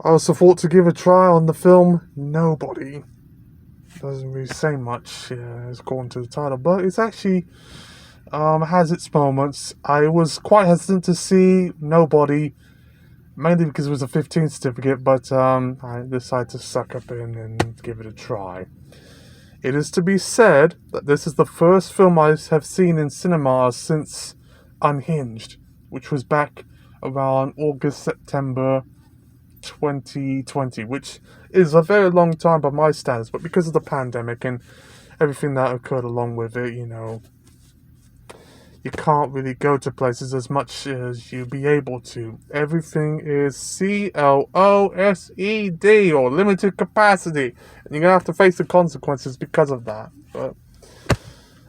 I also thought to give a try on the film Nobody. Doesn't really say much, according to the title, but it's actually has its moments. I was quite hesitant to see Nobody, mainly because it was a 15 certificate, but I decided to suck up in and give it a try. It is to be said that this is the first film I have seen in cinemas since Unhinged, which was back around August, September 2020, which is a very long time by my standards, but because of the pandemic and everything that occurred along with it, you can't really go to places as much as you'd be able to. Everything is CLOSED, or limited capacity, and you're going to have to face the consequences because of that. But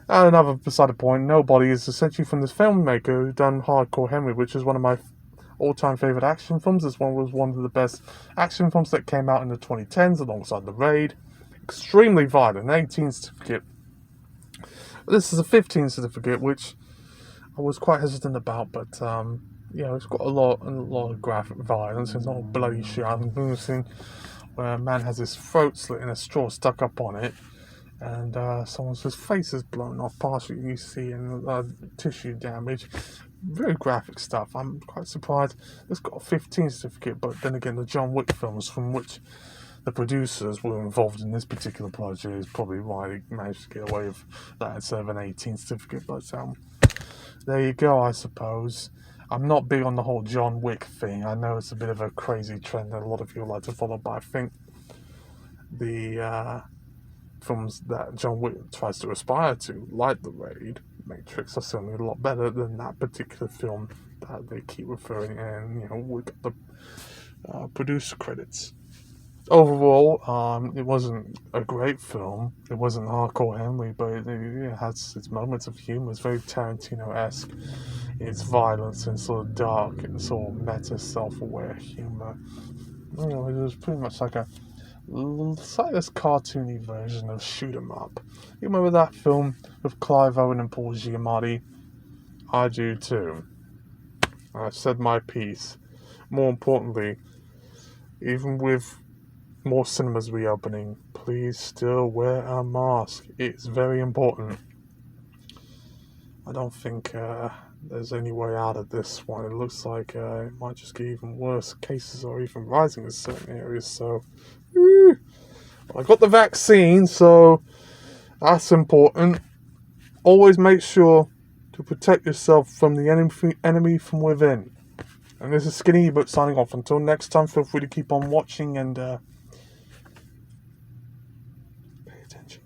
another beside the point, Nobody is essentially from this filmmaker who done Hardcore Henry, which is one of my all-time favorite action films. This one was one of the best action films that came out in the 2010s alongside The Raid. Extremely violent, 18 certificate. This is a 15 certificate, which I was quite hesitant about, but it's got a lot of graphic violence. It's not all bloody shit. I've been seeing where a man has his throat slit and a straw stuck up on it, and someone's face is blown off partially. You see, and tissue damage. Very graphic stuff. I'm quite surprised it's got a 15 certificate, but then again, the John Wick films, from which the producers were involved in this particular project, is probably why they managed to get away with that instead of an 18 certificate. But there you go, I suppose. I'm not big on the whole John Wick thing. I know it's a bit of a crazy trend that a lot of people like to follow, but I think the films that John Wick tries to aspire to, like The Raid, Matrix, are certainly a lot better than that particular film that they keep referring, and we got the producer credits. Overall, it wasn't a great film. It wasn't Hardcore Henry, but it has its moments of humor. It's very Tarantino-esque. It's violence and sort of dark and sort of meta, self-aware humor. It was pretty much like a slightly less cartoony version of Shoot 'em Up. You remember that film with Clive Owen and Paul Giamatti? I do too. I've said my piece. More importantly, even with more cinemas reopening, please still wear a mask. It's very important. I don't think there's any way out of this one. It looks like it might just get even worse. Cases are even rising in certain areas, so I got the vaccine, so that's important. Always make sure to protect yourself from the enemy from within. And this is Skinny Ebert signing off. Until next time, feel free to keep on watching and pay attention.